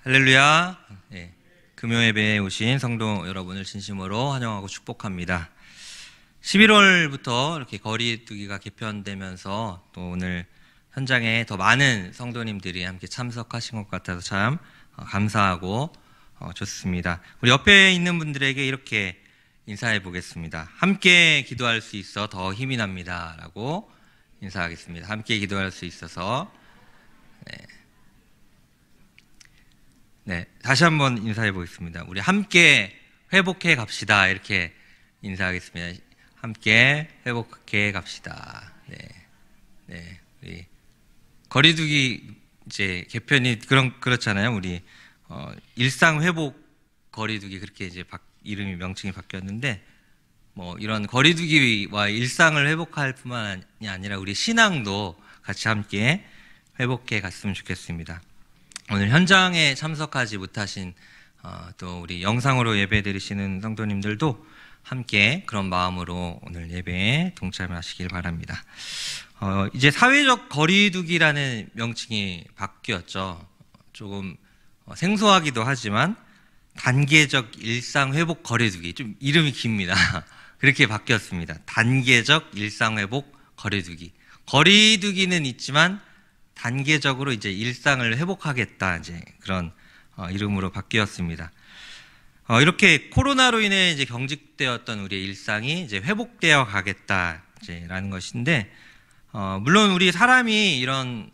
할렐루야. 네, 금요예배에 오신 성도 여러분을 진심으로 환영하고 축복합니다. 11월부터 이렇게 거리두기가 개편되면서 또 오늘 현장에 더 많은 성도님들이 함께 참석하신 것 같아서 참 감사하고 좋습니다. 우리 옆에 있는 분들에게 이렇게 인사해 보겠습니다. 함께 기도할 수 있어 더 힘이 납니다 라고 인사하겠습니다. 함께 기도할 수 있어서 네, 다시 한번 인사해 보겠습니다. 우리 함께 회복해 갑시다. 이렇게 인사하겠습니다. 함께 회복해 갑시다. 네, 우리 거리두기 이제 개편이 그렇잖아요. 우리 일상 회복 거리두기 그렇게 이제 이름이 명칭이 바뀌었는데 뭐 이런 거리두기와 일상을 회복할 뿐만이 아니라 우리 신앙도 같이 함께 회복해 갔으면 좋겠습니다. 오늘 현장에 참석하지 못하신 또 우리 영상으로 예배 드리시는 성도님들도 함께 그런 마음으로 오늘 예배에 동참하시길 바랍니다. 이제 사회적 거리두기라는 명칭이 바뀌었죠. 조금 생소하기도 하지만 단계적 일상 회복 거리두기, 좀 이름이 깁니다. 그렇게 바뀌었습니다. 단계적 일상 회복 거리두기. 거리두기는 있지만 단계적으로 이제 일상을 회복하겠다, 이제 그런 이름으로 바뀌었습니다. 이렇게 코로나로 인해 이제 경직되었던 우리의 일상이 이제 회복되어 가겠다, 이제라는 것인데, 물론 우리 사람이 이런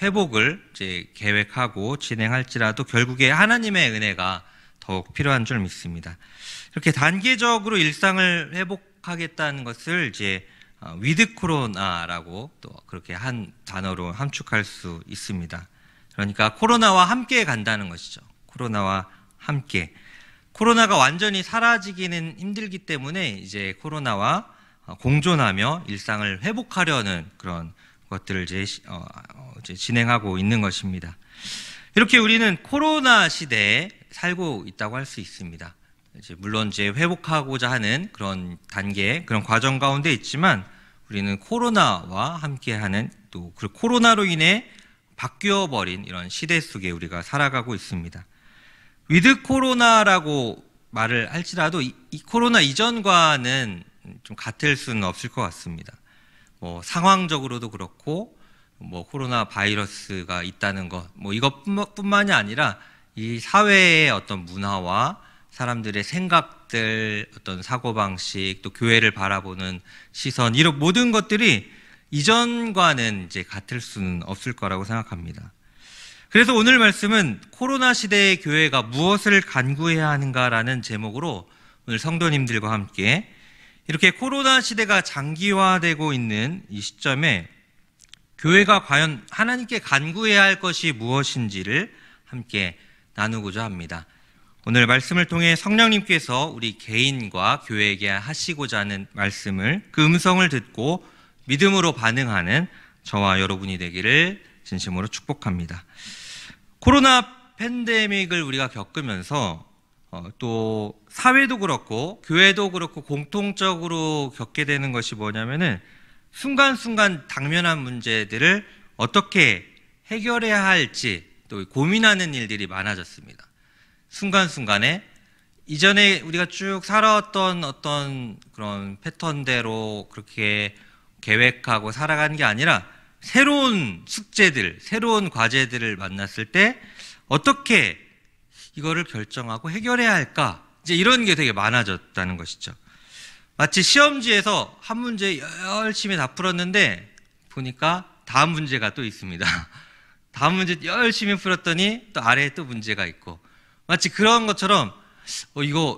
회복을 이제 계획하고 진행할지라도 결국에 하나님의 은혜가 더욱 필요한 줄 믿습니다. 이렇게 단계적으로 일상을 회복하겠다는 것을 이제 위드 코로나라고 또 그렇게 한 단어로 함축할 수 있습니다. 그러니까 코로나와 함께 간다는 것이죠. 코로나와 함께. 코로나가 완전히 사라지기는 힘들기 때문에 이제 코로나와 공존하며 일상을 회복하려는 그런 것들을 이제 진행하고 있는 것입니다. 이렇게 우리는 코로나 시대에 살고 있다고 할 수 있습니다. 물론 이제 회복하고자 하는 그런 단계, 그런 과정 가운데 있지만 우리는 코로나와 함께하는 또 그 코로나로 인해 바뀌어버린 이런 시대 속에 우리가 살아가고 있습니다. 위드 코로나라고 말을 할지라도 이 코로나 이전과는 좀 같을 수는 없을 것 같습니다. 뭐 상황적으로도 그렇고 뭐 코로나 바이러스가 있다는 것, 뭐 이것뿐만이 아니라 이 사회의 어떤 문화와 사람들의 생각들, 어떤 사고방식, 또 교회를 바라보는 시선, 이런 모든 것들이 이전과는 이제 같을 수는 없을 거라고 생각합니다. 그래서 오늘 말씀은 코로나 시대의 교회가 무엇을 간구해야 하는가라는 제목으로 오늘 성도님들과 함께 이렇게 코로나 시대가 장기화되고 있는 이 시점에 교회가 과연 하나님께 간구해야 할 것이 무엇인지를 함께 나누고자 합니다. 오늘 말씀을 통해 성령님께서 우리 개인과 교회에게 하시고자 하는 말씀을, 그 음성을 듣고 믿음으로 반응하는 저와 여러분이 되기를 진심으로 축복합니다. 코로나 팬데믹을 우리가 겪으면서 또 사회도 그렇고 교회도 그렇고 공통적으로 겪게 되는 것이 뭐냐면은 순간순간 당면한 문제들을 어떻게 해결해야 할지 또 고민하는 일들이 많아졌습니다. 순간순간에 이전에 우리가 쭉 살아왔던 어떤 그런 패턴대로 그렇게 계획하고 살아가는 게 아니라 새로운 숙제들, 새로운 과제들을 만났을 때 어떻게 이거를 결정하고 해결해야 할까? 이제 이런 게 되게 많아졌다는 것이죠. 마치 시험지에서 한 문제 열심히 다 풀었는데 보니까 다음 문제가 또 있습니다. 다음 문제 열심히 풀었더니 또 아래에 또 문제가 있고, 마치 그런 것처럼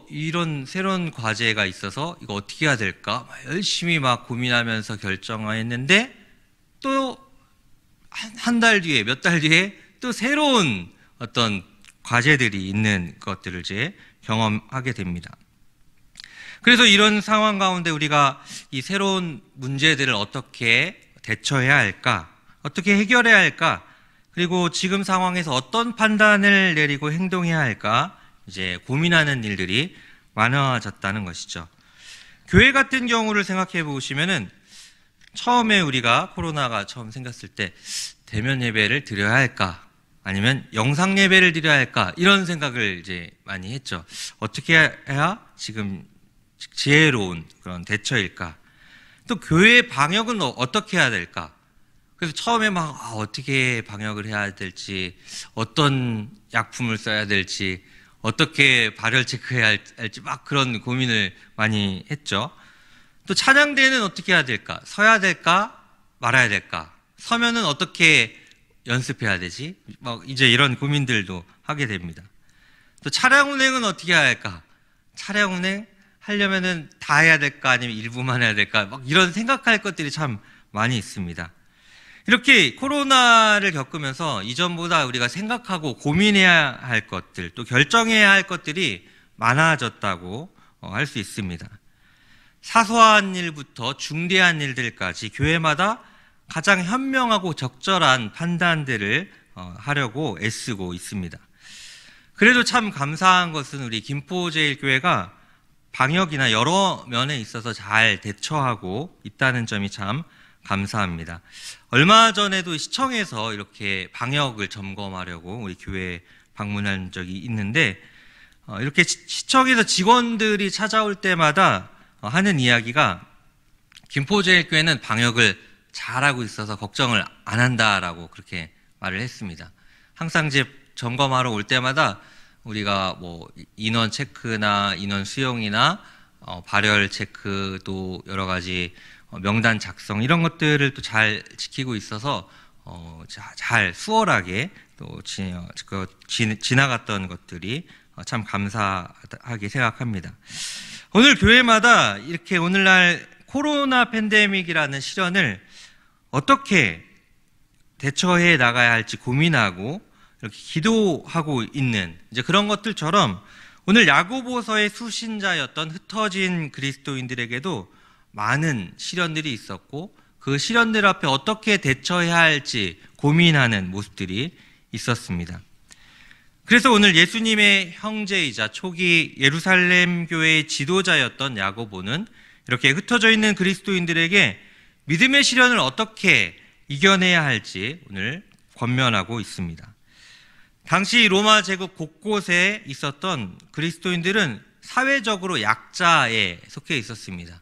이런 새로운 과제가 있어서 이거 어떻게 해야 될까? 열심히 막 고민하면서 결정했는데 또 한 달 뒤에, 몇 달 뒤에 또 새로운 어떤 과제들이 있는 것들을 이제 경험하게 됩니다. 그래서 이런 상황 가운데 우리가 이 새로운 문제들을 어떻게 대처해야 할까? 어떻게 해결해야 할까? 그리고 지금 상황에서 어떤 판단을 내리고 행동해야 할까? 이제 고민하는 일들이 많아졌다는 것이죠. 교회 같은 경우를 생각해 보시면은 처음에 우리가 코로나가 처음 생겼을 때 대면 예배를 드려야 할까? 아니면 영상 예배를 드려야 할까? 이런 생각을 이제 많이 했죠. 어떻게 해야 지금 지혜로운 그런 대처일까? 또 교회 방역은 어떻게 해야 될까? 그래서 처음에 막 어떻게 방역을 해야 될지, 어떤 약품을 써야 될지, 어떻게 발열 체크해야 할지 막 그런 고민을 많이 했죠. 또 찬양대회는 어떻게 해야 될까? 서야 될까? 말아야 될까? 서면은 어떻게 연습해야 되지? 막 이제 이런 고민들도 하게 됩니다. 또 차량 운행은 어떻게 해야 할까? 차량 운행 하려면은 다 해야 될까? 아니면 일부만 해야 될까? 막 이런 생각할 것들이 참 많이 있습니다. 이렇게 코로나를 겪으면서 이전보다 우리가 생각하고 고민해야 할 것들, 또 결정해야 할 것들이 많아졌다고 할 수 있습니다. 사소한 일부터 중대한 일들까지 교회마다 가장 현명하고 적절한 판단들을 하려고 애쓰고 있습니다. 그래도 참 감사한 것은 우리 김포제일교회가 방역이나 여러 면에 있어서 잘 대처하고 있다는 점이 참 감사합니다. 얼마 전에도 시청에서 이렇게 방역을 점검하려고 우리 교회에 방문한 적이 있는데, 이렇게 시청에서 직원들이 찾아올 때마다 하는 이야기가 김포제일교회는 방역을 잘하고 있어서 걱정을 안 한다라고 그렇게 말을 했습니다. 항상 이제 점검하러 올 때마다 우리가 뭐 인원 체크나 인원 수용이나 발열 체크, 또 여러 가지 명단 작성 이런 것들을 또 잘 지키고 있어서 잘 수월하게 또 지나갔던 것들이 참 감사하게 생각합니다. 오늘 교회마다 이렇게 오늘날 코로나 팬데믹이라는 시련을 어떻게 대처해 나가야 할지 고민하고 이렇게 기도하고 있는 이제 그런 것들처럼 오늘 야고보서의 수신자였던 흩어진 그리스도인들에게도 많은 시련들이 있었고 그 시련들 앞에 어떻게 대처해야 할지 고민하는 모습들이 있었습니다. 그래서 오늘 예수님의 형제이자 초기 예루살렘 교회의 지도자였던 야고보는 이렇게 흩어져 있는 그리스도인들에게 믿음의 시련을 어떻게 이겨내야 할지 오늘 권면하고 있습니다. 당시 로마 제국 곳곳에 있었던 그리스도인들은 사회적으로 약자에 속해 있었습니다.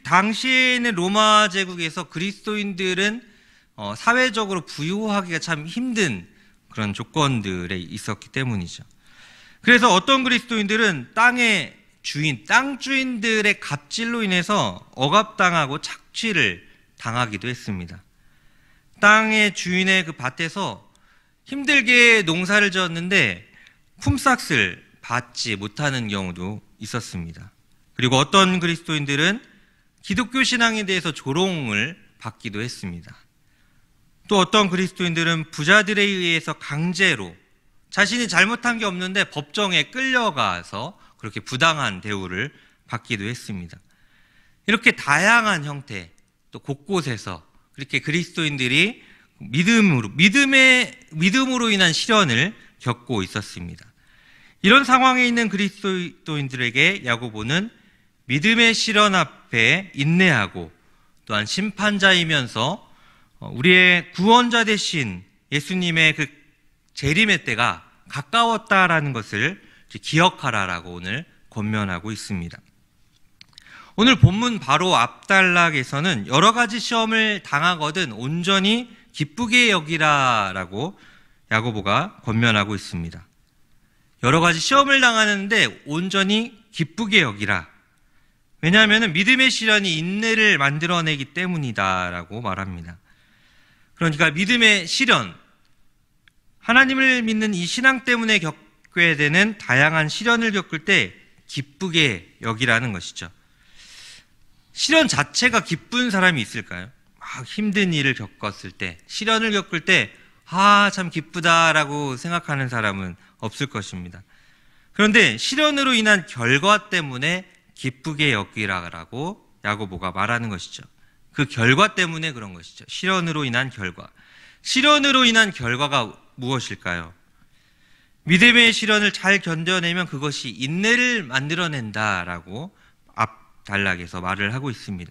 당시에는 로마 제국에서 그리스도인들은 사회적으로 부유하기가 참 힘든 그런 조건들에 있었기 때문이죠. 그래서 어떤 그리스도인들은 땅의 주인, 땅 주인들의 갑질로 인해서 억압당하고 착취를 당하기도 했습니다. 땅의 주인의 그 밭에서 힘들게 농사를 지었는데 품삯을 받지 못하는 경우도 있었습니다. 그리고 어떤 그리스도인들은 기독교 신앙에 대해서 조롱을 받기도 했습니다. 또 어떤 그리스도인들은 부자들에 의해서 강제로 자신이 잘못한 게 없는데 법정에 끌려가서 그렇게 부당한 대우를 받기도 했습니다. 이렇게 다양한 형태, 또 곳곳에서 그렇게 그리스도인들이 믿음으로 인한 시련을 겪고 있었습니다. 이런 상황에 있는 그리스도인들에게 야고보는 믿음의 시련 앞에 인내하고 또한 심판자이면서 우리의 구원자 되신 예수님의 그 재림의 때가 가까웠다라는 것을 기억하라라고 오늘 권면하고 있습니다. 오늘 본문 바로 앞단락에서는 여러 가지 시험을 당하거든 온전히 기쁘게 여기라라고 야고보가 권면하고 있습니다. 여러 가지 시험을 당하는데 온전히 기쁘게 여기라. 왜냐하면 믿음의 시련이 인내를 만들어내기 때문이다라고 말합니다. 그러니까 믿음의 시련, 하나님을 믿는 이 신앙 때문에 겪게 되는 다양한 시련을 겪을 때 기쁘게 여기라는 것이죠. 시련 자체가 기쁜 사람이 있을까요? 막 힘든 일을 겪었을 때, 시련을 겪을 때 참 기쁘다라고 생각하는 사람은 없을 것입니다. 그런데 시련으로 인한 결과 때문에 기쁘게 여기라고 야고보가 말하는 것이죠. 그 결과 때문에 그런 것이죠. 시련으로 인한 결과. 시련으로 인한 결과가 무엇일까요? 믿음의 시련을 잘 견뎌내면 그것이 인내를 만들어낸다라고 앞 단락에서 말을 하고 있습니다.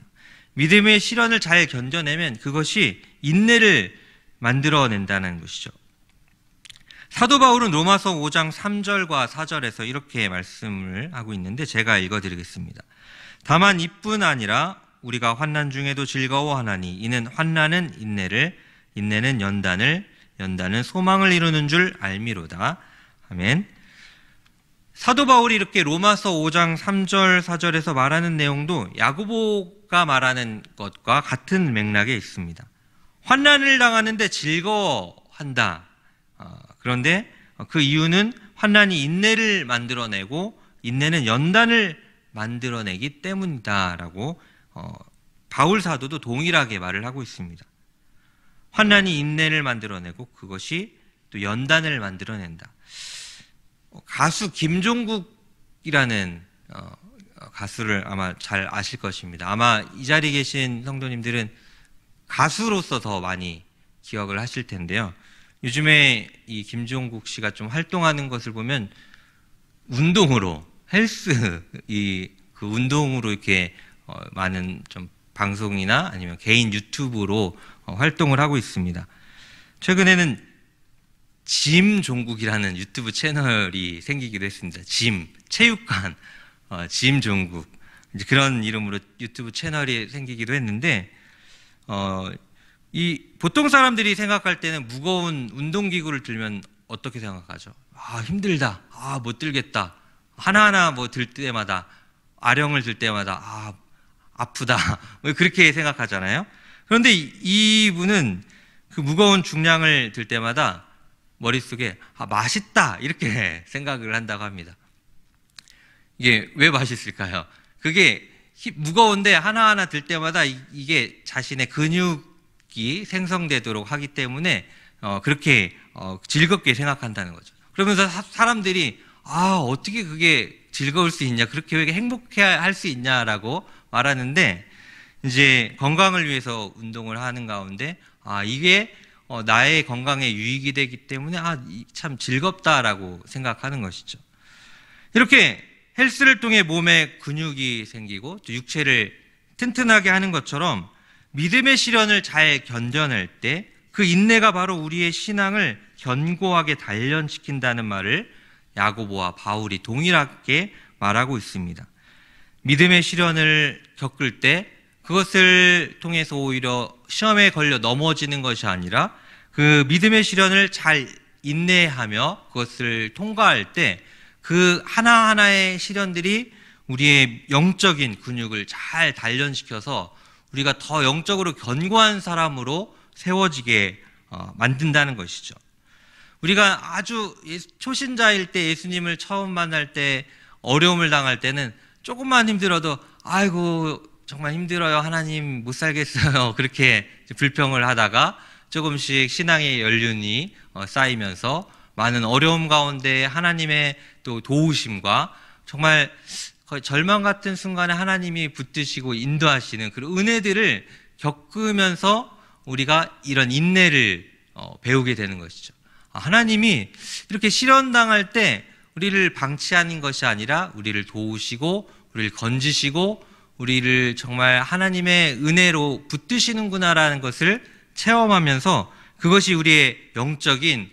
믿음의 시련을 잘 견뎌내면 그것이 인내를 만들어낸다는 것이죠. 사도 바울은 로마서 5장 3절과 4절에서 이렇게 말씀을 하고 있는데 제가 읽어드리겠습니다. 다만 이뿐 아니라 우리가 환난 중에도 즐거워하나니 이는 환난은 인내를, 인내는 연단을, 연단은 소망을 이루는 줄 알미로다. 아멘. 사도 바울이 이렇게 로마서 5장 3절 4절에서 말하는 내용도 야고보가 말하는 것과 같은 맥락에 있습니다. 환난을 당하는데 즐거워한다. 그런데 그 이유는 환난이 인내를 만들어내고 인내는 연단을 만들어내기 때문이다라고 바울 사도도 동일하게 말을 하고 있습니다. 환난이 인내를 만들어내고 그것이 또 연단을 만들어낸다. 가수 김종국이라는 가수를 아마 잘 아실 것입니다. 아마 이 자리에 계신 성도님들은 가수로서 더 많이 기억을 하실 텐데요. 요즘에 이 김종국 씨가 좀 활동하는 것을 보면 운동으로, 헬스, 그 운동으로 이렇게 많은 좀 방송이나 아니면 개인 유튜브로 활동을 하고 있습니다. 최근에는 짐 종국이라는 유튜브 채널이 생기기도 했습니다. 체육관, 짐 종국. 이제 그런 이름으로 유튜브 채널이 생기기도 했는데, 보통 사람들이 생각할 때는 무거운 운동기구를 들면 어떻게 생각하죠? 힘들다. 못 들겠다. 하나하나 뭐 들 때마다, 아령을 들 때마다, 아프다. 그렇게 생각하잖아요. 그런데 이분은 그 무거운 중량을 들 때마다 머릿속에 맛있다 이렇게 생각을 한다고 합니다. 이게 왜 맛있을까요? 그게 무거운데 하나하나 들 때마다 이게 자신의 근육이 생성되도록 하기 때문에 그렇게 즐겁게 생각한다는 거죠. 그러면서 사람들이 어떻게 그게 즐거울 수 있냐, 그렇게 왜 행복해 할 수 있냐라고 말하는데, 이제 건강을 위해서 운동을 하는 가운데 이게 나의 건강에 유익이 되기 때문에 참 즐겁다라고 생각하는 것이죠. 이렇게 헬스를 통해 몸에 근육이 생기고 또 육체를 튼튼하게 하는 것처럼 믿음의 시련을 잘 견뎌낼 때 그 인내가 바로 우리의 신앙을 견고하게 단련시킨다는 말을 야고보와 바울이 동일하게 말하고 있습니다. 믿음의 시련을 겪을 때 그것을 통해서 오히려 시험에 걸려 넘어지는 것이 아니라 그 믿음의 시련을 잘 인내하며 그것을 통과할 때 그 하나하나의 시련들이 우리의 영적인 근육을 잘 단련시켜서 우리가 더 영적으로 견고한 사람으로 세워지게 만든다는 것이죠. 우리가 아주 초신자일 때 예수님을 처음 만날 때 어려움을 당할 때는 조금만 힘들어도 아이고 정말 힘들어요, 하나님 못 살겠어요, 그렇게 불평을 하다가 조금씩 신앙의 연륜이 쌓이면서 많은 어려움 가운데 하나님의 또 도우심과 정말 거의 절망 같은 순간에 하나님이 붙드시고 인도하시는 그런 은혜들을 겪으면서 우리가 이런 인내를 배우게 되는 것이죠. 하나님이 이렇게 시련당할 때 우리를 방치하는 것이 아니라 우리를 도우시고 우리를 건지시고 우리를 정말 하나님의 은혜로 붙드시는구나라는 것을 체험하면서 그것이 우리의 영적인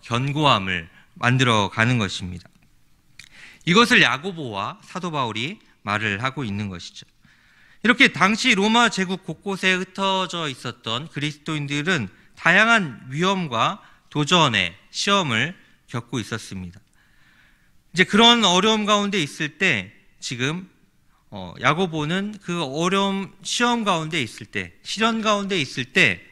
견고함을 만들어가는 것입니다. 이것을 야고보와 사도 바울이 말을 하고 있는 것이죠. 이렇게 당시 로마 제국 곳곳에 흩어져 있었던 그리스도인들은 다양한 위험과 도전의 시험을 겪고 있었습니다. 이제 그런 어려움 가운데 있을 때 지금 야고보는 그 어려움, 시험 가운데 있을 때, 시련 가운데 있을 때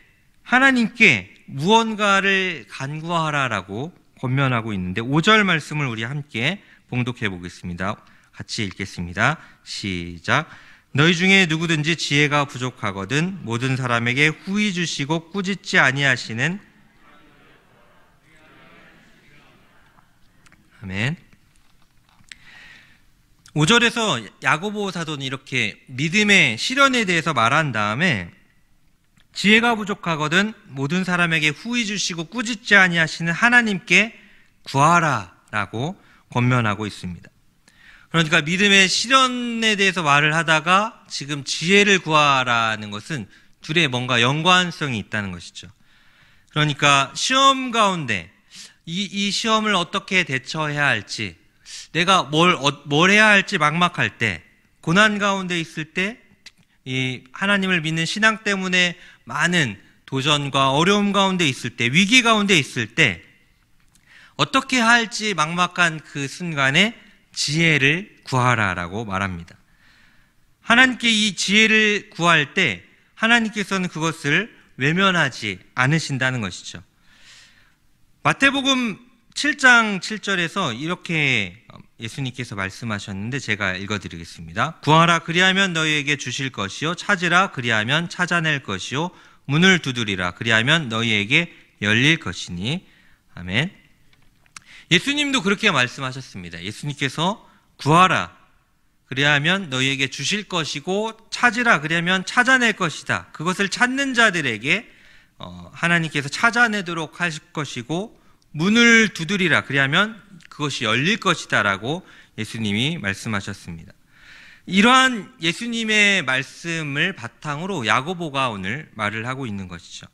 하나님께 무언가를 간구하라라고 권면하고 있는데 5절 말씀을 우리 함께 봉독해 보겠습니다. 같이 읽겠습니다. 시작. 너희 중에 누구든지 지혜가 부족하거든 모든 사람에게 후히 주시고 꾸짖지 아니하시는 아멘. 5절에서 야고보 사도는 이렇게 믿음의 시련에 대해서 말한 다음에 지혜가 부족하거든 모든 사람에게 후히 주시고 꾸짖지 아니하시는 하나님께 구하라라고 권면하고 있습니다. 그러니까 믿음의 시련에 대해서 말을 하다가 지금 지혜를 구하라는 것은 둘의 뭔가 연관성이 있다는 것이죠. 그러니까 시험 가운데 이 시험을 어떻게 대처해야 할지, 내가 뭘 해야 할지 막막할 때, 고난 가운데 있을 때, 이 하나님을 믿는 신앙 때문에 많은 도전과 어려움 가운데 있을 때, 위기 가운데 있을 때 어떻게 해야 할지 막막한 그 순간에 지혜를 구하라라고 말합니다. 하나님께 이 지혜를 구할 때 하나님께서는 그것을 외면하지 않으신다는 것이죠. 마태복음 7장 7절에서 이렇게 예수님께서 말씀하셨는데 제가 읽어드리겠습니다. 구하라 그리하면 너희에게 주실 것이요, 찾으라 그리하면 찾아낼 것이요, 문을 두드리라 그리하면 너희에게 열릴 것이니. 아멘. 예수님도 그렇게 말씀하셨습니다. 예수님께서 구하라 그리하면 너희에게 주실 것이고, 찾으라 그리하면 찾아낼 것이다. 그것을 찾는 자들에게 하나님께서 찾아내도록 하실 것이고, 문을 두드리라 그리하면 그것이 열릴 것이다 라고 예수님이 말씀하셨습니다. 이러한 예수님의 말씀을 바탕으로 야고보가 오늘 말을 하고 있는 것이죠.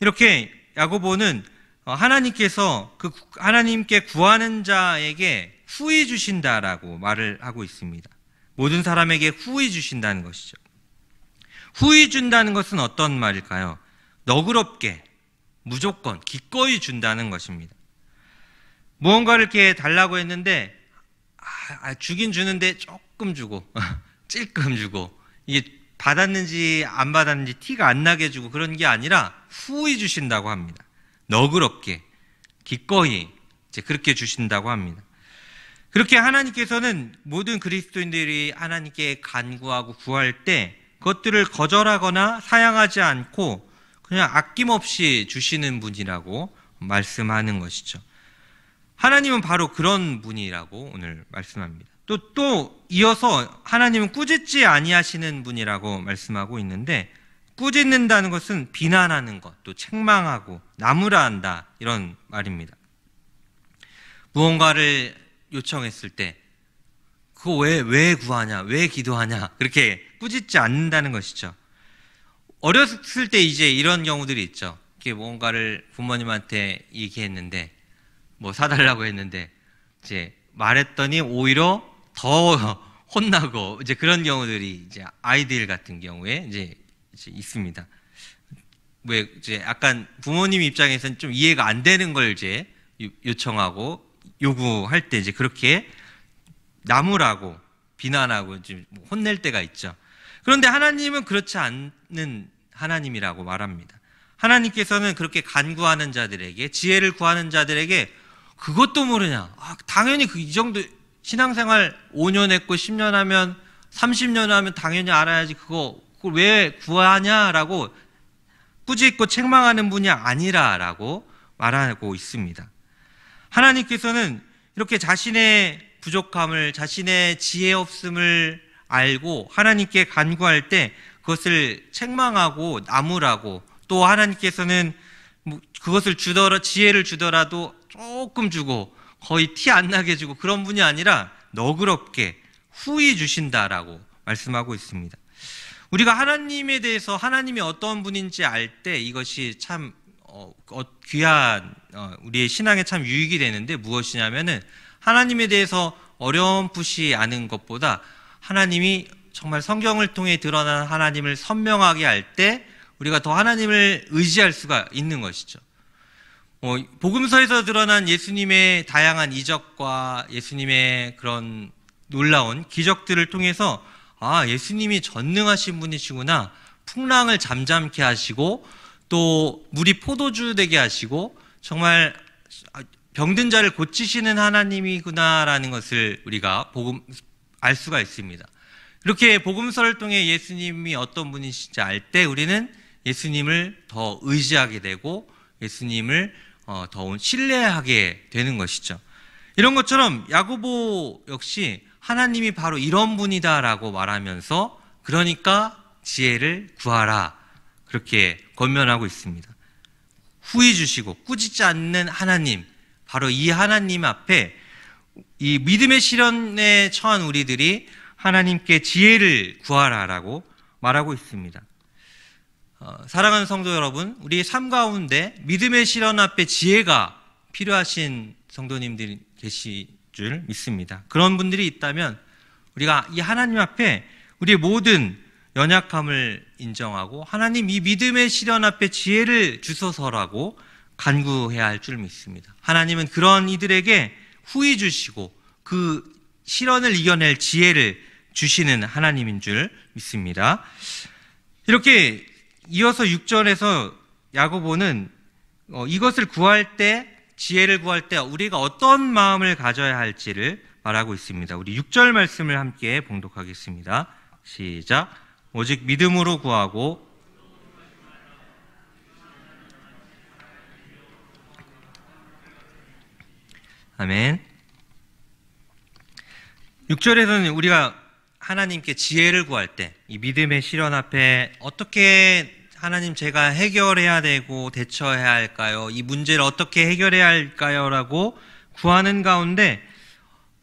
이렇게 야고보는 하나님께서 그 하나님께 구하는 자에게 후히 주신다라고 말을 하고 있습니다. 모든 사람에게 후히 주신다는 것이죠. 후히 준다는 것은 어떤 말일까요? 너그럽게, 무조건, 기꺼이 준다는 것입니다. 무언가를 이렇게 달라고 했는데 주긴 주는데 조금 주고 찔끔 주고, 이게 받았는지 안 받았는지 티가 안 나게 주고 그런 게 아니라 후히 주신다고 합니다. 너그럽게, 기꺼이 이제 그렇게 주신다고 합니다. 그렇게 하나님께서는 모든 그리스도인들이 하나님께 간구하고 구할 때 그것들을 거절하거나 사양하지 않고 그냥 아낌없이 주시는 분이라고 말씀하는 것이죠. 하나님은 바로 그런 분이라고 오늘 말씀합니다. 또 이어서 하나님은 꾸짖지 아니하시는 분이라고 말씀하고 있는데, 꾸짖는다는 것은 비난하는 것, 또 책망하고 나무라 한다, 이런 말입니다. 무언가를 요청했을 때 그거 왜 구하냐, 왜 기도하냐, 그렇게 꾸짖지 않는다는 것이죠. 어렸을 때 이제 이런 경우들이 있죠. 이렇게 뭔가를 부모님한테 얘기했는데, 뭐 사달라고 했는데 이제 말했더니 오히려 더 혼나고, 이제 그런 경우들이 이제 아이들 같은 경우에 이제 있습니다. 왜 이제 약간 부모님 입장에서는 좀 이해가 안 되는 걸 이제 요청하고 요구할 때 이제 그렇게 나무라고 비난하고 이제 혼낼 때가 있죠. 그런데 하나님은 그렇지 않는 하나님이라고 말합니다. 하나님께서는 그렇게 간구하는 자들에게, 지혜를 구하는 자들에게 그것도 모르냐, 당연히 이 정도 신앙생활 5년 했고 10년 하면 30년 하면 당연히 알아야지, 그걸 왜 구하냐라고 꾸짖고 책망하는 분이 아니라라고 말하고 있습니다. 하나님께서는 이렇게 자신의 부족함을, 자신의 지혜 없음을 알고 하나님께 간구할 때 그것을 책망하고 나무라고, 또 하나님께서는 그것을 지혜를 주더라도 조금 주고 거의 티 안 나게 주고 그런 분이 아니라 너그럽게 후히 주신다라고 말씀하고 있습니다. 우리가 하나님에 대해서, 하나님이 어떤 분인지 알 때 이것이 참 귀한 우리의 신앙에 참 유익이 되는데, 무엇이냐면은 하나님에 대해서 어렴풋이 아는 것보다 하나님이 정말 성경을 통해 드러난 하나님을 선명하게 알 때 우리가 더 하나님을 의지할 수가 있는 것이죠. 복음서에서 드러난 예수님의 다양한 이적과 예수님의 그런 놀라운 기적들을 통해서 예수님이 전능하신 분이시구나, 풍랑을 잠잠케 하시고 또 물이 포도주 되게 하시고 정말 병든 자를 고치시는 하나님이구나라는 것을 우리가 알 수가 있습니다. 이렇게 복음서를 통해 예수님이 어떤 분이신지 알 때 우리는 예수님을 더 의지하게 되고 예수님을 더 신뢰하게 되는 것이죠. 이런 것처럼 야고보 역시 하나님이 바로 이런 분이다라고 말하면서, 그러니까 지혜를 구하라, 그렇게 권면하고 있습니다. 후히 주시고 꾸짖지 않는 하나님, 바로 이 하나님 앞에 이 믿음의 시련에 처한 우리들이 하나님께 지혜를 구하라라고 말하고 있습니다. 사랑하는 성도 여러분, 우리의 삶 가운데 믿음의 실현 앞에 지혜가 필요하신 성도님들이 계실 줄 믿습니다. 그런 분들이 있다면 우리가 이 하나님 앞에 우리의 모든 연약함을 인정하고 하나님 이 믿음의 실현 앞에 지혜를 주소서라고 간구해야 할 줄 믿습니다. 하나님은 그런 이들에게 후히 주시고 그 실현을 이겨낼 지혜를 주시는 하나님인 줄 믿습니다. 이렇게 이어서 6절에서 야고보는 이것을 구할 때, 지혜를 구할 때 우리가 어떤 마음을 가져야 할지를 말하고 있습니다. 우리 6절 말씀을 함께 봉독하겠습니다. 시작. 오직 믿음으로 구하고 아멘. 6절에서는 우리가 하나님께 지혜를 구할 때 이 믿음의 실현 앞에 어떻게 하나님 제가 해결해야 되고 대처해야 할까요? 이 문제를 어떻게 해결해야 할까요? 라고 구하는 가운데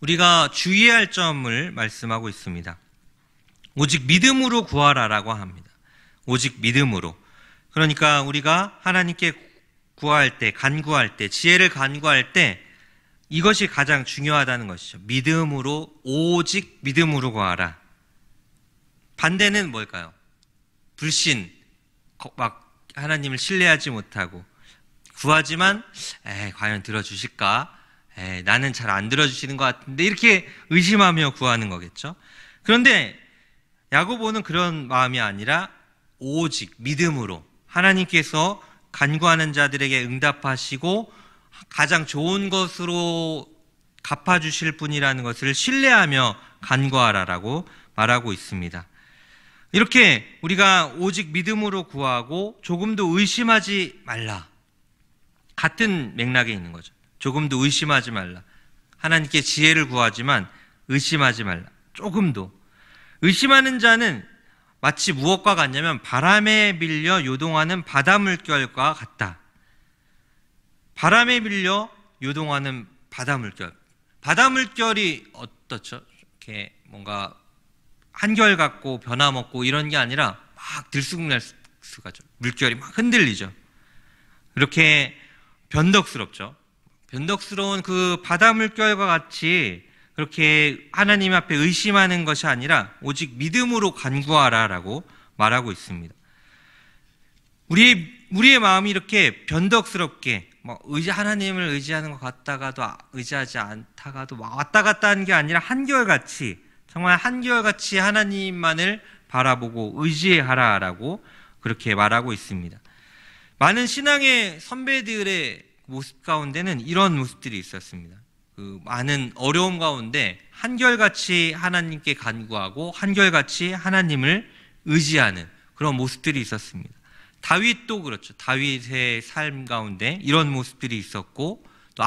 우리가 주의해야 할 점을 말씀하고 있습니다. 오직 믿음으로 구하라라고 합니다. 오직 믿음으로. 그러니까 우리가 하나님께 구할 때, 간구할 때, 지혜를 간구할 때 이것이 가장 중요하다는 것이죠. 믿음으로, 오직 믿음으로 구하라. 반대는 뭘까요? 불신, 막 하나님을 신뢰하지 못하고 구하지만 과연 들어주실까? 나는 잘 안 들어주시는 것 같은데 이렇게 의심하며 구하는 거겠죠. 그런데 야고보는 그런 마음이 아니라 오직 믿음으로 하나님께서 간구하는 자들에게 응답하시고 가장 좋은 것으로 갚아주실 분이라는 것을 신뢰하며 간구하라라고 말하고 있습니다. 이렇게 우리가 오직 믿음으로 구하고 조금도 의심하지 말라. 같은 맥락에 있는 거죠. 조금도 의심하지 말라. 하나님께 지혜를 구하지만 의심하지 말라. 조금도. 의심하는 자는 마치 무엇과 같냐면 바람에 밀려 요동하는 바다물결과 같다. 바람에 밀려 요동하는 바다물결. 바다물결이 어떻죠? 이렇게 뭔가 한결같고 변함없고 이런 게 아니라 막 들쑥날쑥하죠. 물결이 막 흔들리죠. 이렇게 변덕스럽죠. 변덕스러운 그 바다물결과 같이 그렇게 하나님 앞에 의심하는 것이 아니라 오직 믿음으로 간구하라라고 말하고 있습니다. 우리의 마음이 이렇게 변덕스럽게 하나님을 의지하는 것 같다가도 의지하지 않다가도 왔다 갔다 하는 게 아니라 한결같이 정말 한결같이 하나님만을 바라보고 의지하라라고 그렇게 말하고 있습니다. 많은 신앙의 선배들의 모습 가운데는 이런 모습들이 있었습니다. 그 많은 어려움 가운데 한결같이 하나님께 간구하고 한결같이 하나님을 의지하는 그런 모습들이 있었습니다. 다윗도 그렇죠. 다윗의 삶 가운데 이런 모습들이 있었고 또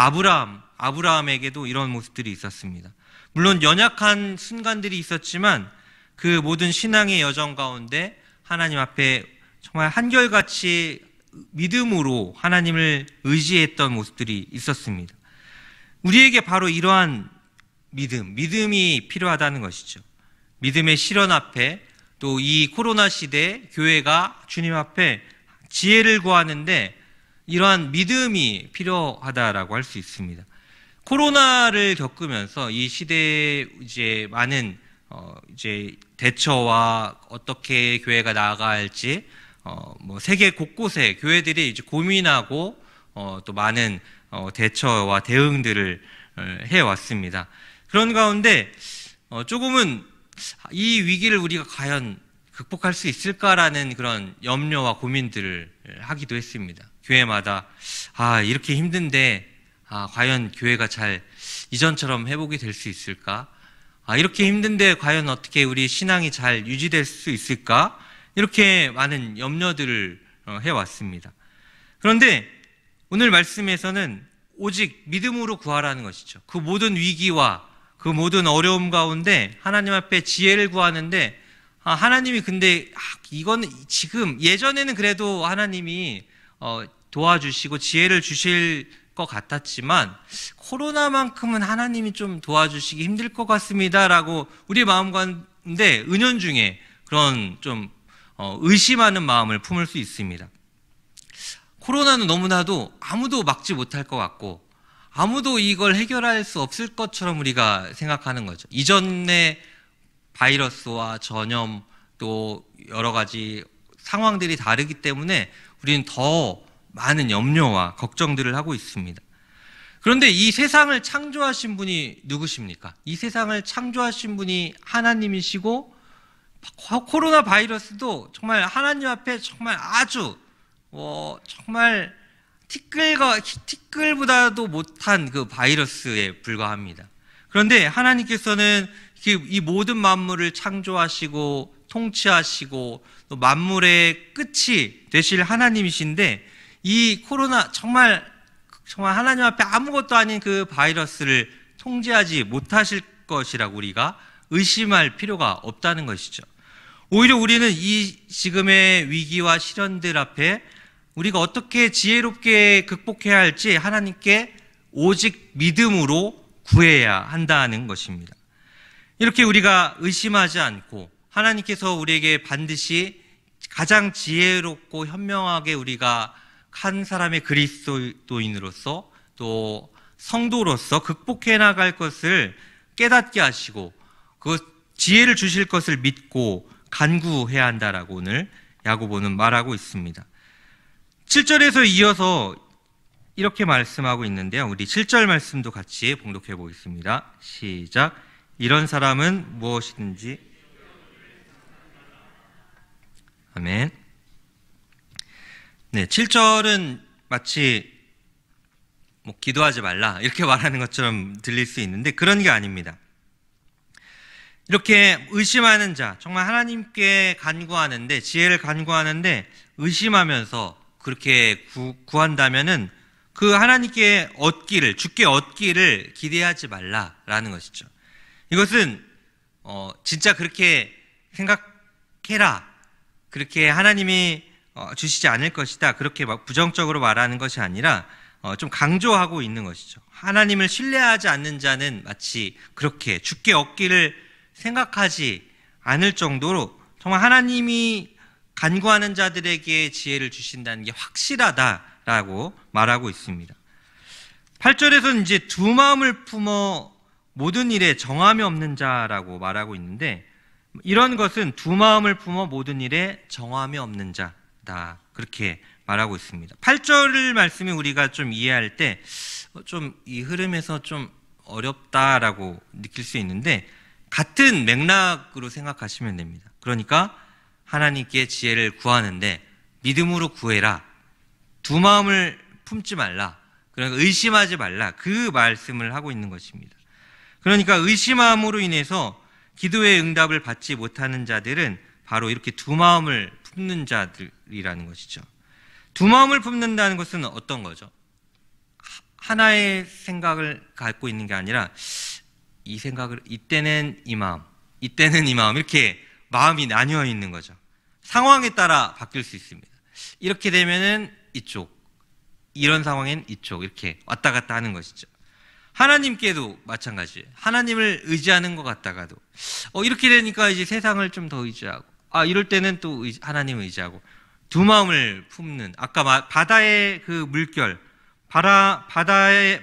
아브라함에게도 이런 모습들이 있었습니다. 물론 연약한 순간들이 있었지만 그 모든 신앙의 여정 가운데 하나님 앞에 정말 한결같이 믿음으로 하나님을 의지했던 모습들이 있었습니다. 우리에게 바로 이러한 믿음이 필요하다는 것이죠. 믿음의 실현 앞에 또 이 코로나 시대 교회가 주님 앞에 지혜를 구하는데 이러한 믿음이 필요하다라고 할 수 있습니다. 코로나를 겪으면서 이 시대에 이제 많은 이제 대처와 어떻게 교회가 나아갈지 세계 곳곳에 교회들이 이제 고민하고 또 많은 대처와 대응들을 해왔습니다. 그런 가운데 조금은 이 위기를 우리가 과연 극복할 수 있을까라는 그런 염려와 고민들을 하기도 했습니다. 교회마다 이렇게 힘든데 과연 교회가 잘 이전처럼 회복이 될 수 있을까? 이렇게 힘든데 과연 어떻게 우리 신앙이 잘 유지될 수 있을까? 이렇게 많은 염려들을 해왔습니다. 그런데 오늘 말씀에서는 오직 믿음으로 구하라는 것이죠. 그 모든 위기와 그 모든 어려움 가운데 하나님 앞에 지혜를 구하는데 하나님이 근데 이건 지금 예전에는 그래도 하나님이 도와주시고 지혜를 주실 것 같았지만 코로나만큼은 하나님이 좀 도와주시기 힘들 것 같습니다라고 우리 마음 가운데 은연중에 그런 좀 의심하는 마음을 품을 수 있습니다. 코로나는 너무나도 아무도 막지 못할 것 같고 아무도 이걸 해결할 수 없을 것처럼 우리가 생각하는 거죠. 이전의 바이러스와 전염 또 여러 가지 상황들이 다르기 때문에 우리는 더 많은 염려와 걱정들을 하고 있습니다. 그런데 이 세상을 창조하신 분이 누구십니까? 이 세상을 창조하신 분이 하나님이시고 코로나 바이러스도 정말 하나님 앞에 정말 아주 정말 티끌보다도 못한 그 바이러스에 불과합니다. 그런데 하나님께서는 이 모든 만물을 창조하시고 통치하시고 또 만물의 끝이 되실 하나님이신데 이 코로나 정말 하나님 앞에 아무것도 아닌 그 바이러스를 통제하지 못하실 것이라고 우리가 의심할 필요가 없다는 것이죠. 오히려 우리는 이 지금의 위기와 시련들 앞에 우리가 어떻게 지혜롭게 극복해야 할지 하나님께 오직 믿음으로 구해야 한다는 것입니다. 이렇게 우리가 의심하지 않고 하나님께서 우리에게 반드시 가장 지혜롭고 현명하게 우리가 한 사람의 그리스도인으로서 또 성도로서 극복해 나갈 것을 깨닫게 하시고 그 지혜를 주실 것을 믿고 간구해야 한다라고 오늘 야고보는 말하고 있습니다. 7절에서 이어서 이렇게 말씀하고 있는데요. 우리 7절 말씀도 같이 봉독해 보겠습니다. 시작. 이런 사람은 무엇이든지 아멘. 네, 7절은 마치 기도하지 말라 이렇게 말하는 것처럼 들릴 수 있는데 그런 게 아닙니다. 이렇게 의심하는 자, 정말 하나님께 간구하는데 지혜를 간구하는데 의심하면서 그렇게 구한다면은 그 하나님께 주께 얻기를 기대하지 말라라는 것이죠. 이것은 진짜 그렇게 생각해라, 그렇게 하나님이 주시지 않을 것이다, 그렇게 부정적으로 말하는 것이 아니라 좀 강조하고 있는 것이죠. 하나님을 신뢰하지 않는 자는 마치 그렇게 주께 얻기를 생각하지 않을 정도로 정말 하나님이 간구하는 자들에게 지혜를 주신다는 게 확실하다라고 말하고 있습니다. 8절에서는 이제 두 마음을 품어 모든 일에 정함이 없는 자라고 말하고 있는데 이런 것은 두 마음을 품어 모든 일에 정함이 없는 자다 그렇게 말하고 있습니다. 8절 말씀이 우리가 좀 이해할 때 좀 이 흐름에서 좀 어렵다라고 느낄 수 있는데 같은 맥락으로 생각하시면 됩니다. 그러니까 하나님께 지혜를 구하는데 믿음으로 구해라, 두 마음을 품지 말라, 그러니까 의심하지 말라, 그 말씀을 하고 있는 것입니다. 그러니까 의심함으로 인해서 기도의 응답을 받지 못하는 자들은 바로 이렇게 두 마음을 품는 자들이라는 것이죠. 두 마음을 품는다는 것은 어떤 거죠? 하나의 생각을 갖고 있는 게 아니라 이 생각을 이때는 이 마음, 이때는 이 마음, 이렇게 마음이 나뉘어 있는 거죠. 상황에 따라 바뀔 수 있습니다. 이렇게 되면은 이쪽, 이런 상황엔 이쪽, 이렇게 왔다 갔다 하는 것이죠. 하나님께도 마찬가지예요. 하나님을 의지하는 것 같다가도 이렇게 되니까 이제 세상을 좀 더 의지하고 이럴 때는 또 하나님을 의지하고 두 마음을 품는, 아까 바다의 그 물결,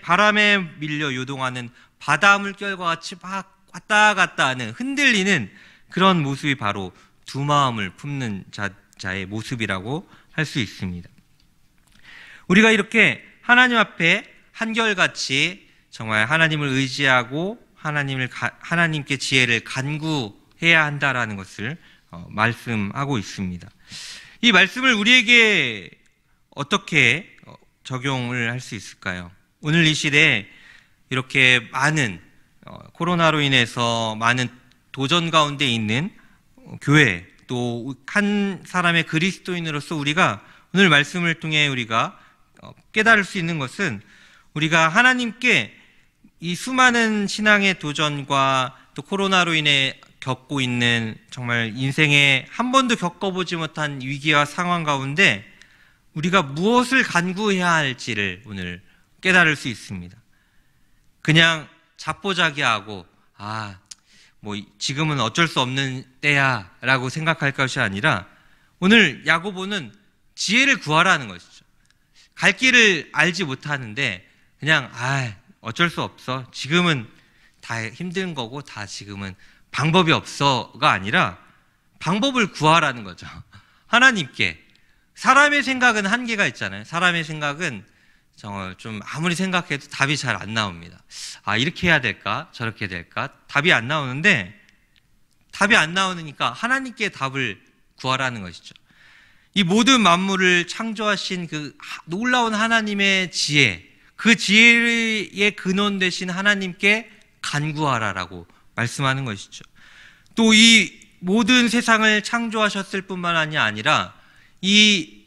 바람에 밀려 요동하는 바다 물결과 같이 막 왔다 갔다 하는 흔들리는 그런 모습이 바로 두 마음을 품는 자의 모습이라고 할 수 있습니다. 우리가 이렇게 하나님 앞에 한결같이 정말 하나님을 의지하고 하나님께 지혜를 간구해야 한다라는 것을 말씀하고 있습니다. 이 말씀을 우리에게 어떻게 적용을 할 수 있을까요? 오늘 이 시대에 이렇게 많은 코로나로 인해서 많은 도전 가운데 있는 교회, 또 한 사람의 그리스도인으로서 우리가 오늘 말씀을 통해 우리가 깨달을 수 있는 것은 우리가 하나님께 이 수많은 신앙의 도전과 또 코로나로 인해 겪고 있는 정말 인생에 한 번도 겪어보지 못한 위기와 상황 가운데 우리가 무엇을 간구해야 할지를 오늘 깨달을 수 있습니다. 그냥 자포자기하고 지금은 어쩔 수 없는 때야 라고 생각할 것이 아니라 오늘 야고보는 지혜를 구하라는 것이죠. 갈 길을 알지 못하는데 그냥 어쩔 수 없어. 지금은 다 힘든 거고 다 지금은 방법이 없어가 아니라 방법을 구하라는 거죠. 하나님께. 사람의 생각은 한계가 있잖아요. 사람의 생각은 정말 좀 아무리 생각해도 답이 잘 안 나옵니다. 이렇게 해야 될까? 저렇게 될까? 답이 안 나오는데 답이 안 나오니까 하나님께 답을 구하라는 것이죠. 이 모든 만물을 창조하신 그 놀라운 하나님의 지혜, 그 지혜의 근원 되신 하나님께 간구하라라고 말씀하는 것이죠. 또 이 모든 세상을 창조하셨을 뿐만이 아니라 이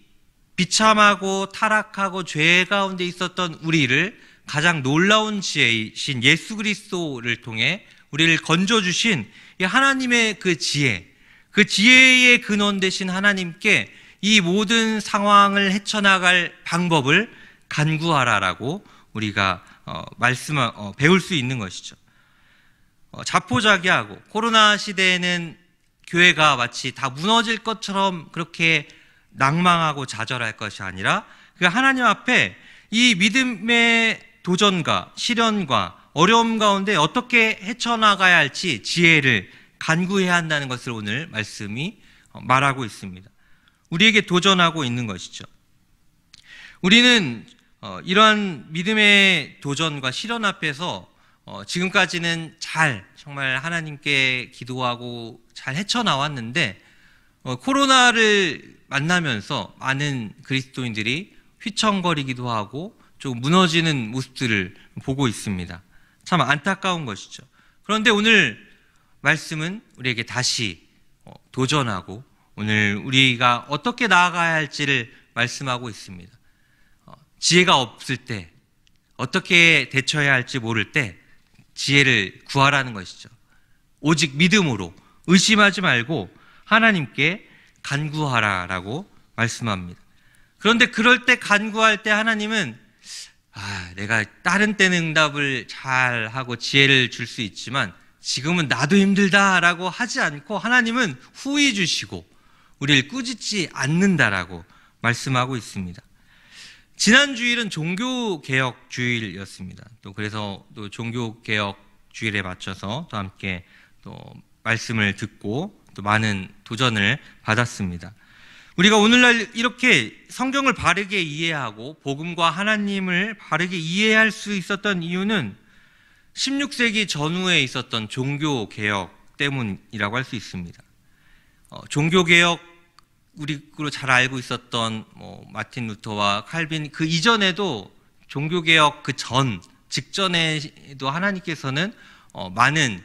비참하고 타락하고 죄 가운데 있었던 우리를 가장 놀라운 지혜이신 예수 그리스도를 통해 우리를 건져주신 이 하나님의 그 지혜, 그 지혜의 근원 되신 하나님께 이 모든 상황을 헤쳐나갈 방법을 간구하라라고 우리가 배울 수 있는 것이죠. 자포자기하고 코로나 시대에는 교회가 마치 다 무너질 것처럼 그렇게 낭망하고 좌절할 것이 아니라 그 하나님 앞에 이 믿음의 도전과 시련과 어려움 가운데 어떻게 헤쳐나가야 할지 지혜를 간구해야 한다는 것을 오늘 말씀이 말하고 있습니다. 우리에게 도전하고 있는 것이죠. 우리는 이러한 믿음의 도전과 시련 앞에서 지금까지는 정말 하나님께 기도하고 잘 헤쳐나왔는데 코로나를 만나면서 많은 그리스도인들이 휘청거리기도 하고 좀 무너지는 모습들을 보고 있습니다. 참 안타까운 것이죠. 그런데 오늘 말씀은 우리에게 다시 도전하고 오늘 우리가 어떻게 나아가야 할지를 말씀하고 있습니다. 지혜가 없을 때 어떻게 대처해야 할지 모를 때 지혜를 구하라는 것이죠. 오직 믿음으로 의심하지 말고 하나님께 간구하라라고 말씀합니다. 그런데 그럴 때 간구할 때 하나님은 내가 다른 때는 응답을 잘 하고 지혜를 줄 수 있지만 지금은 나도 힘들다라고 하지 않고 하나님은 후히 주시고 우리를 꾸짖지 않는다라고 말씀하고 있습니다. 지난 주일은 종교개혁 주일이었습니다. 그래서 또 종교개혁 주일에 맞춰서 또 함께 또 말씀을 듣고 또 많은 도전을 받았습니다. 우리가 오늘날 이렇게 성경을 바르게 이해하고 복음과 하나님을 바르게 이해할 수 있었던 이유는 16세기 전후에 있었던 종교개혁 때문이라고 할 수 있습니다. 종교개혁 우리로 잘 알고 있었던 마틴 루터와 칼빈 그 이전에도 종교개혁 직전에도 하나님께서는 많은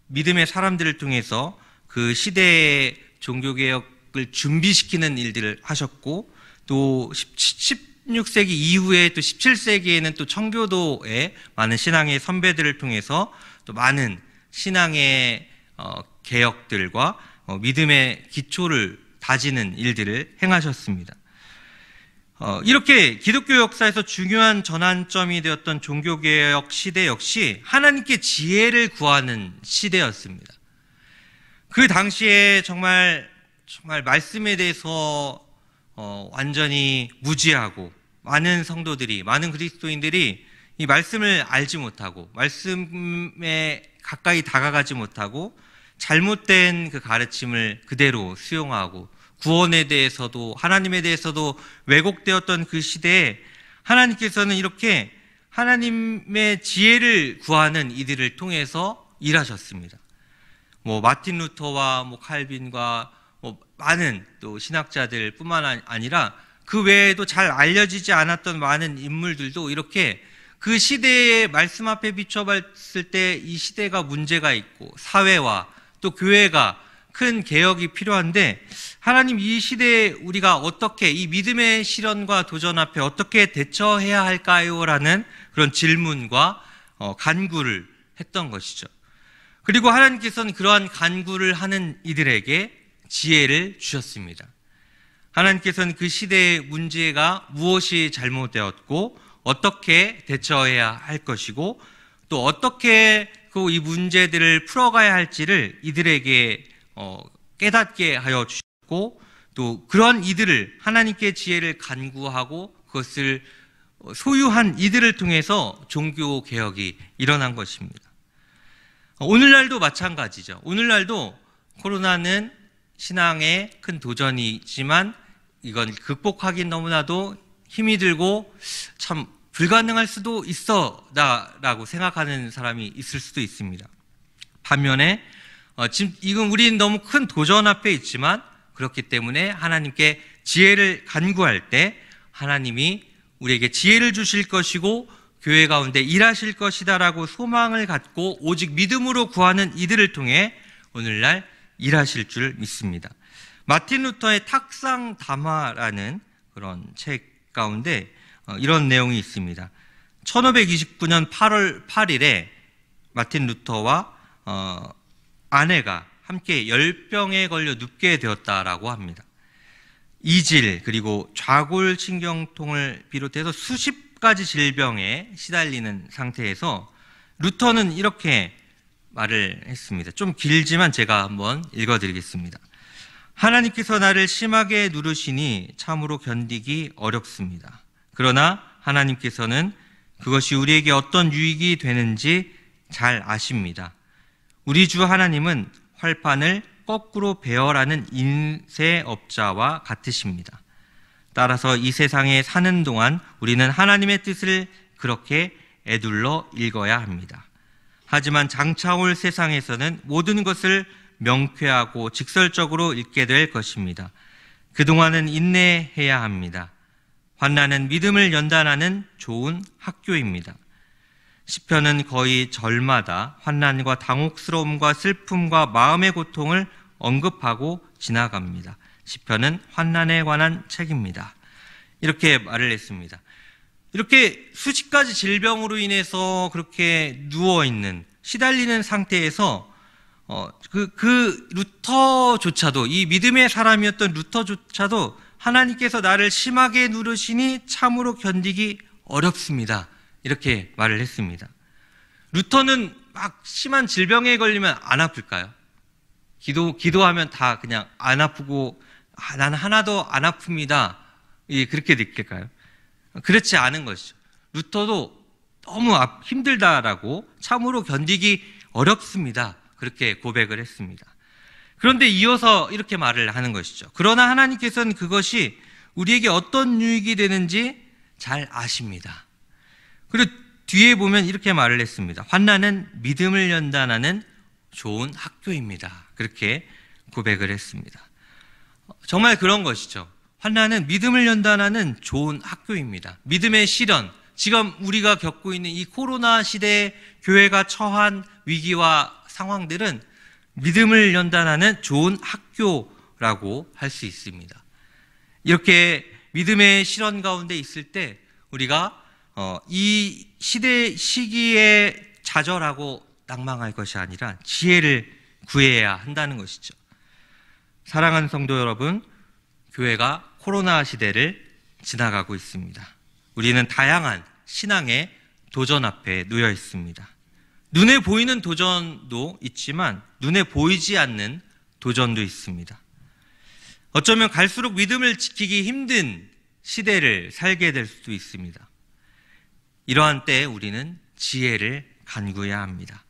믿음의 사람들을 통해서 그 시대의 종교개혁을 준비시키는 일들을 하셨고 또 16세기 이후에 또 17세기에는 또 청교도의 많은 신앙의 선배들을 통해서 또 많은 신앙의 개혁들과 믿음의 기초를 다지는 일들을 행하셨습니다. 이렇게 기독교 역사에서 중요한 전환점이 되었던 종교개혁 시대 역시 하나님께 지혜를 구하는 시대였습니다. 그 당시에 정말 말씀에 대해서 완전히 무지하고 많은 성도들이, 많은 그리스도인들이 이 말씀을 알지 못하고 말씀에 가까이 다가가지 못하고 잘못된 그 가르침을 그대로 수용하고 구원에 대해서도 하나님에 대해서도 왜곡되었던 그 시대에 하나님께서는 이렇게 하나님의 지혜를 구하는 이들을 통해서 일하셨습니다. 마틴 루터와 칼빈과 많은 또 신학자들 뿐만 아니라 그 외에도 잘 알려지지 않았던 많은 인물들도 이렇게 그 시대의 말씀 앞에 비춰봤을 때 이 시대가 문제가 있고 사회와 또 교회가 큰 개혁이 필요한데 하나님 이 시대에 우리가 어떻게 이 믿음의 시련과 도전 앞에 어떻게 대처해야 할까요? 라는 그런 질문과 간구를 했던 것이죠. 그리고 하나님께서는 그러한 간구를 하는 이들에게 지혜를 주셨습니다. 하나님께서는 그 시대의 문제가 무엇이 잘못되었고 어떻게 대처해야 할 것이고 또 어떻게 이 문제들을 풀어가야 할지를 이들에게 깨닫게 하여 주셨고 또 그런 이들을 하나님께 지혜를 간구하고 그것을 소유한 이들을 통해서 종교 개혁이 일어난 것입니다. 오늘날도 마찬가지죠. 오늘날도 코로나는 신앙의 큰 도전이지만 이건 극복하기 너무나도 힘이 들고 참 불가능할 수도 있어라고 생각하는 사람이 있을 수도 있습니다. 반면에 지금 이건 우리는 너무 큰 도전 앞에 있지만 그렇기 때문에 하나님께 지혜를 간구할 때 하나님이 우리에게 지혜를 주실 것이고 교회 가운데 일하실 것이다라고 소망을 갖고 오직 믿음으로 구하는 이들을 통해 오늘날 일하실 줄 믿습니다. 마틴 루터의 탁상 담화라는 그런 책 가운데 이런 내용이 있습니다. 1529년 8월 8일에 마틴 루터와 아내가 함께 열병에 걸려 눕게 되었다라고 합니다. 이질 그리고 좌골신경통을 비롯해서 수십 가지 질병에 시달리는 상태에서 루터는 이렇게 말을 했습니다. 좀 길지만 제가 한번 읽어드리겠습니다. 하나님께서 나를 심하게 누르시니 참으로 견디기 어렵습니다. 그러나 하나님께서는 그것이 우리에게 어떤 유익이 되는지 잘 아십니다. 우리 주 하나님은 활판을 거꾸로 배열하는 인쇄업자와 같으십니다. 따라서 이 세상에 사는 동안 우리는 하나님의 뜻을 그렇게 에둘러 읽어야 합니다. 하지만 장차 올 세상에서는 모든 것을 명쾌하고 직설적으로 읽게 될 것입니다. 그동안은 인내해야 합니다. 환난은 믿음을 연단하는 좋은 학교입니다. 시편은 거의 절마다 환난과 당혹스러움과 슬픔과 마음의 고통을 언급하고 지나갑니다. 시편은 환난에 관한 책입니다. 이렇게 말을 했습니다. 이렇게 수십 가지 질병으로 인해서 그렇게 누워있는, 시달리는 상태에서 그 루터조차도, 이 믿음의 사람이었던 루터조차도 하나님께서 나를 심하게 누르시니 참으로 견디기 어렵습니다. 이렇게 말을 했습니다. 루터는 막 심한 질병에 걸리면 안 아플까요? 기도하면 다 그냥 안 아프고, 나는 하나도 안 아픕니다. 그렇게 느낄까요? 그렇지 않은 것이죠. 루터도 너무 힘들다라고, 참으로 견디기 어렵습니다. 그렇게 고백을 했습니다. 그런데 이어서 이렇게 말을 하는 것이죠. 그러나 하나님께서는 그것이 우리에게 어떤 유익이 되는지 잘 아십니다. 그리고 뒤에 보면 이렇게 말을 했습니다. 환난은 믿음을 연단하는 좋은 학교입니다. 그렇게 고백을 했습니다. 정말 그런 것이죠. 환난은 믿음을 연단하는 좋은 학교입니다. 믿음의 시련, 지금 우리가 겪고 있는 이 코로나 시대에 교회가 처한 위기와 상황들은 믿음을 연단하는 좋은 학교라고 할 수 있습니다. 이렇게 믿음의 시련 가운데 있을 때 우리가 이 시기에 좌절하고 낭망할 것이 아니라 지혜를 구해야 한다는 것이죠. 사랑하는 성도 여러분, 교회가 코로나 시대를 지나가고 있습니다. 우리는 다양한 신앙의 도전 앞에 놓여 있습니다. 눈에 보이는 도전도 있지만 눈에 보이지 않는 도전도 있습니다. 어쩌면 갈수록 믿음을 지키기 힘든 시대를 살게 될 수도 있습니다. 이러한 때에 우리는 지혜를 간구해야 합니다.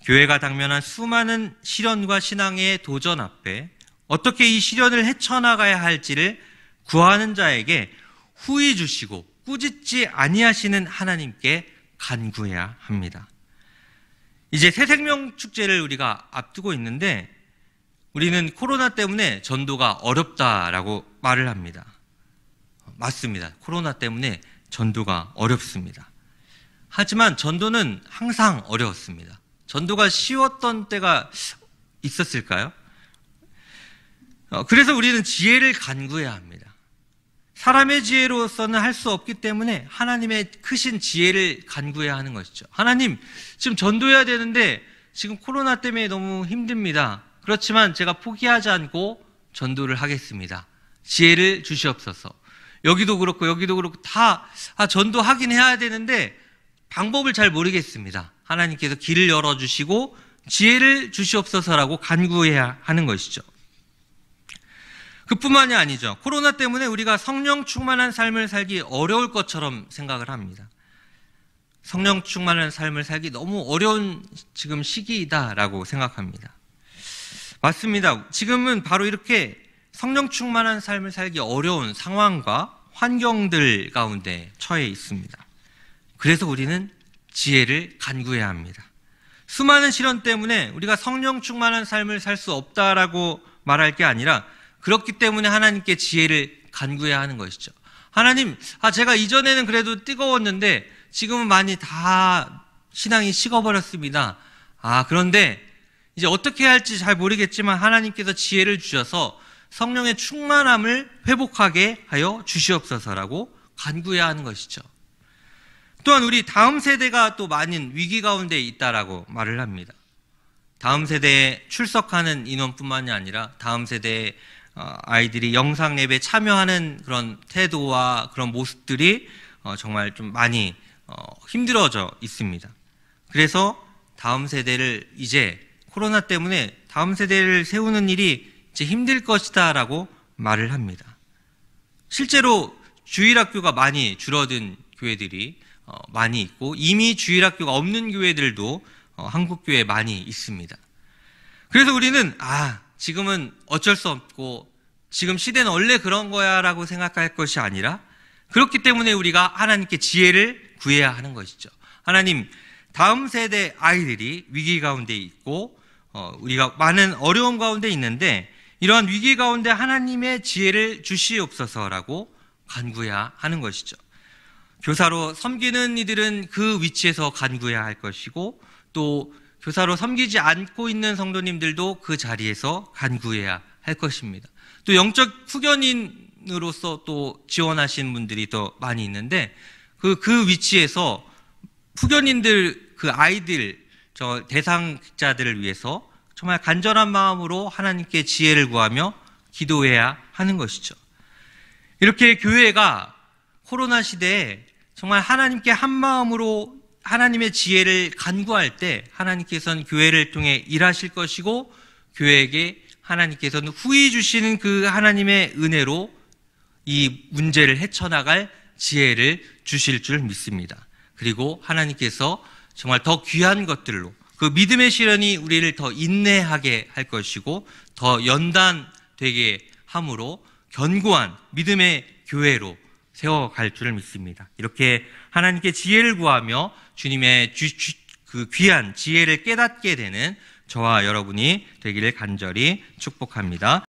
교회가 당면한 수많은 시련과 신앙의 도전 앞에 어떻게 이 시련을 헤쳐나가야 할지를 구하는 자에게 후히 주시고 꾸짖지 아니하시는 하나님께 간구해야 합니다. 이제 새생명 축제를 우리가 앞두고 있는데 우리는 코로나 때문에 전도가 어렵다라고 말을 합니다. 맞습니다. 코로나 때문에 전도가 어렵습니다. 하지만 전도는 항상 어려웠습니다. 전도가 쉬웠던 때가 있었을까요? 그래서 우리는 지혜를 간구해야 합니다. 사람의 지혜로서는 할 수 없기 때문에 하나님의 크신 지혜를 간구해야 하는 것이죠. 하나님, 지금 전도해야 되는데 지금 코로나 때문에 너무 힘듭니다. 그렇지만 제가 포기하지 않고 전도를 하겠습니다. 지혜를 주시옵소서. 여기도 그렇고 여기도 그렇고 다 전도하긴 해야 되는데 방법을 잘 모르겠습니다. 하나님께서 길을 열어주시고 지혜를 주시옵소서라고 간구해야 하는 것이죠. 그뿐만이 아니죠. 코로나 때문에 우리가 성령 충만한 삶을 살기 어려울 것처럼 생각을 합니다. 성령 충만한 삶을 살기 너무 어려운 지금 시기이다라고 생각합니다. 맞습니다. 지금은 바로 이렇게 성령 충만한 삶을 살기 어려운 상황과 환경들 가운데 처해 있습니다. 그래서 우리는 지혜를 간구해야 합니다. 수많은 시련 때문에 우리가 성령 충만한 삶을 살 수 없다라고 말할 게 아니라 그렇기 때문에 하나님께 지혜를 간구해야 하는 것이죠. 하나님, 제가 이전에는 그래도 뜨거웠는데 지금은 많이 다 신앙이 식어버렸습니다. 그런데 이제 어떻게 해야 할지 잘 모르겠지만 하나님께서 지혜를 주셔서 성령의 충만함을 회복하게 하여 주시옵소서라고 간구해야 하는 것이죠. 또한 우리 다음 세대가 또 많은 위기 가운데 있다라고 말을 합니다. 다음 세대에 출석하는 인원뿐만이 아니라 다음 세대의 아이들이 영상 예배에 참여하는 그런 태도와 그런 모습들이 정말 좀 많이 힘들어져 있습니다. 그래서 다음 세대를 이제 코로나 때문에 다음 세대를 세우는 일이 이제 힘들 것이다 라고 말을 합니다. 실제로 주일학교가 많이 줄어든 교회들이 많이 있고 이미 주일학교가 없는 교회들도 한국교회에 많이 있습니다. 그래서 우리는 지금은 어쩔 수 없고 지금 시대는 원래 그런 거야 라고 생각할 것이 아니라 그렇기 때문에 우리가 하나님께 지혜를 구해야 하는 것이죠. 하나님, 다음 세대 아이들이 위기 가운데 있고 우리가 많은 어려움 가운데 있는데 이러한 위기 가운데 하나님의 지혜를 주시옵소서라고 간구해야 하는 것이죠. 교사로 섬기는 이들은 그 위치에서 간구해야 할 것이고 또 교사로 섬기지 않고 있는 성도님들도 그 자리에서 간구해야 할 것입니다. 또 영적 후견인으로서 또 지원하신 분들이 더 많이 있는데 그 위치에서 후견인들, 그 아이들, 저 대상자들을 위해서 정말 간절한 마음으로 하나님께 지혜를 구하며 기도해야 하는 것이죠. 이렇게 교회가 코로나 시대에 정말 하나님께 한 마음으로 하나님의 지혜를 간구할 때 하나님께서는 교회를 통해 일하실 것이고 교회에게 하나님께서는 후히 주시는 그 하나님의 은혜로 이 문제를 헤쳐나갈 지혜를 주실 줄 믿습니다. 그리고 하나님께서 정말 더 귀한 것들로 그 믿음의 시련이 우리를 더 인내하게 할 것이고 더 연단되게 함으로 견고한 믿음의 교회로 세워갈 줄을 믿습니다. 이렇게 하나님께 지혜를 구하며 주님의 그 귀한 지혜를 깨닫게 되는 저와 여러분이 되기를 간절히 축복합니다.